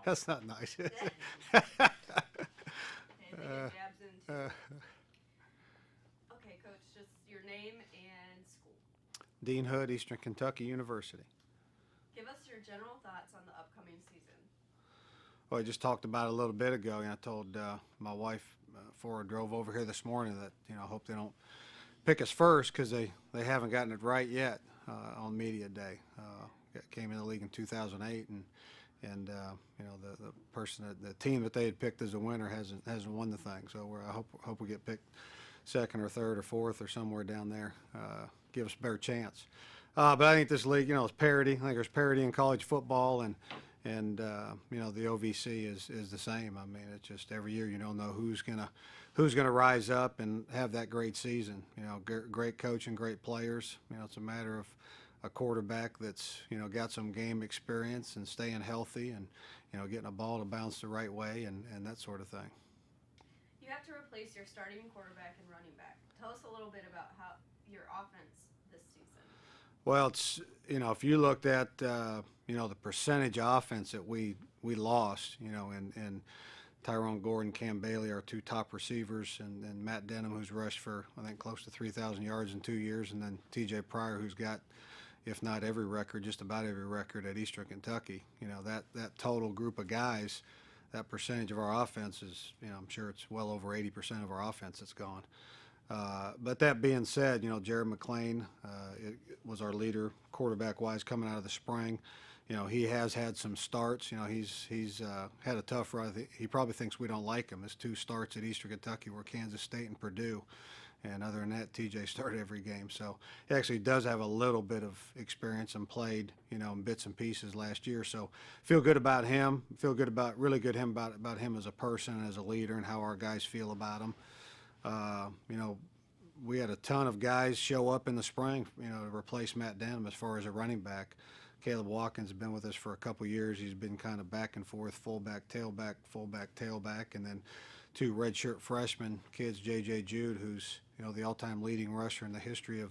That's not nice. Anything it jabs into. Okay, Coach, just your name and school. Dean Hood, Eastern Kentucky University. Give us your general thoughts on the upcoming season. Well, I just talked about it a little bit ago, and I told my wife before I drove over here this morning that I hope they don't pick us first because they haven't gotten it right yet on media day. Came in the league in 2008, and the team that they had picked as a winner hasn't won the thing. So I hope we get picked second or third or fourth or somewhere down there. Give us a better chance. But I think this league, is parity. I think there's parity in college football, and the OVC is the same. I mean, it's just every year you don't know who's gonna rise up and have that great season. Great coach and great players. It's a matter of a quarterback that's got some game experience and staying healthy and getting a ball to bounce the right way and that sort of thing. You have to replace your starting quarterback and running back. Tell us a little bit about how your offense this season. Well, it's if you looked at the percentage of offense that we lost, and Tyrone Gordon, Cam Bailey, our two top receivers, and Matt Denham, who's rushed for I think close to 3,000 yards in 2 years, and then T.J. Pryor, who's got, if not every record, just about every record at Eastern Kentucky. That total group of guys, that percentage of our offense is, I'm sure it's well over 80% of our offense that's gone. But that being said, Jared McClain was our leader quarterback-wise coming out of the spring. He has had some starts. He's had a tough run. He probably thinks we don't like him. His 2 starts at Eastern Kentucky were Kansas State and Purdue. And other than that, TJ started every game. So he actually does have a little bit of experience and played, in bits and pieces last year. So feel good about him. Really good about him as a person and as a leader and how our guys feel about him. We had a ton of guys show up in the spring, to replace Matt Denham as far as a running back. Caleb Watkins has been with us for a couple years. He's been kind of back and forth, fullback, tailback, and then 2 redshirt freshman kids, J.J. Jude, who's the all-time leading rusher in the history of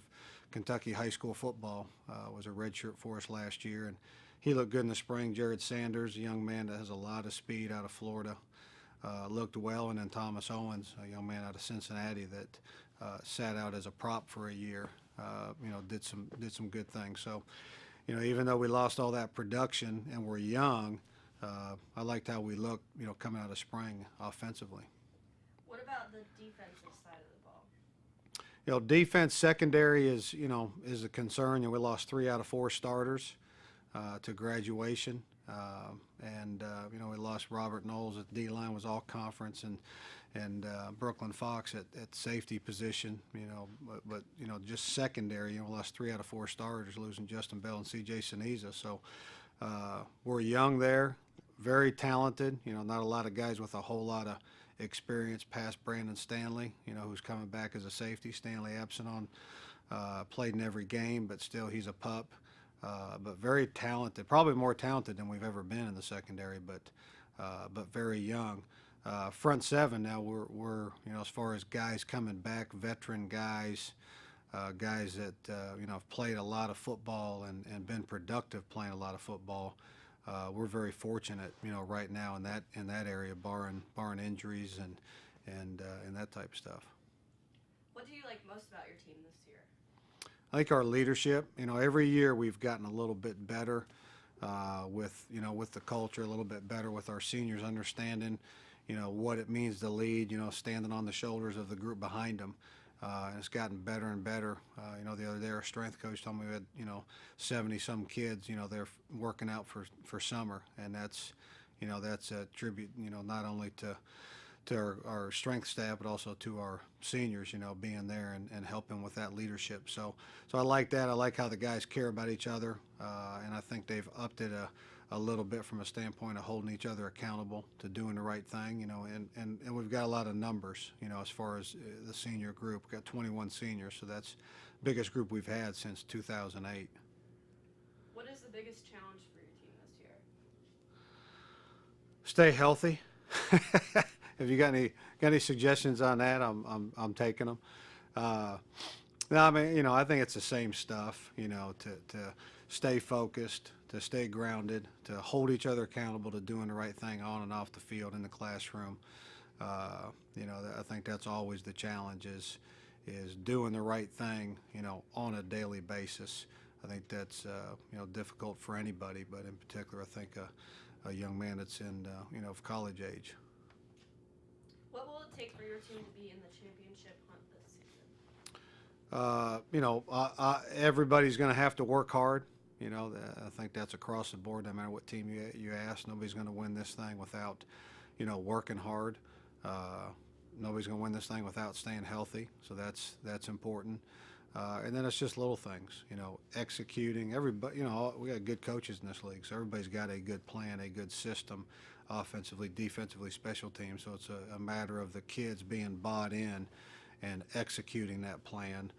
Kentucky high school football, was a redshirt for us last year, and he looked good in the spring. Jared Sanders, a young man that has a lot of speed out of Florida, looked well, and then Thomas Owens, a young man out of Cincinnati that sat out as a prop for a year, did some good things. So, even though we lost all that production and we're young, I liked how we looked, coming out of spring offensively. What about the defensive side of the ball? Defense secondary is a concern. We lost 3 out of 4 starters to graduation. We lost Robert Knowles at D-line, was all conference, and Brooklyn Fox at safety position, but just secondary, we lost 3 out of 4 starters, losing Justin Bell and C.J. Siniza. So we're young there, very talented, not a lot of guys with a whole lot of experience past Brandon Stanley, who's coming back as a safety. Stanley Epsilon played in every game, but still he's a pup. But very talented, probably more talented than we've ever been in the secondary, but very young. Front 7 now we're as far as guys coming back, veteran guys, guys that have played a lot of football and been productive playing a lot of football. We're very fortunate, right now in that area, barring injuries and that type of stuff. What do you like most about your team this year? I think our leadership. Every year we've gotten a little bit better with the culture, a little bit better with our seniors understanding, what it means to lead. Standing on the shoulders of the group behind them. And it's gotten better and better. The other day our strength coach told me we had 70-some kids. They're working out for summer, and that's a tribute. Not only to our strength staff, but also to our seniors, being there and helping with that leadership. So I like that. I like how the guys care about each other, and I think they've upped it a little bit from a standpoint of holding each other accountable to doing the right thing, and we've got a lot of numbers, as far as the senior group. We've got 21 seniors, so that's the biggest group we've had since 2008. What is the biggest challenge for your team this year? Stay healthy. If you got any suggestions on that, I'm taking them. No, I mean, I think it's the same stuff, to stay focused, to stay grounded, to hold each other accountable to doing the right thing on and off the field in the classroom. I think that's always the challenge is doing the right thing, on a daily basis. I think that's, difficult for anybody, but in particular, I think a young man that's in, of college age. What will it take for your team to be in the championship hunt this season? Everybody's going to have to work hard. I think that's across the board. No matter what team you ask, nobody's going to win this thing without, working hard. Nobody's going to win this thing without staying healthy. So that's important. And then it's just little things, executing. Everybody, we got good coaches in this league, so everybody's got a good plan, a good system, offensively, defensively, special teams. So it's a matter of the kids being bought in and executing that plan,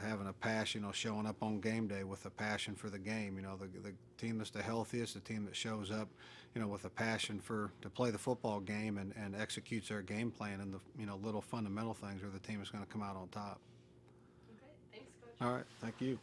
having a passion, showing up on game day with a passion for the game. The team that's the healthiest, the team that shows up, with a passion to play the football game and executes their game plan and the, little fundamental things are the team that's going to come out on top. Okay, thanks, Coach. All right, thank you.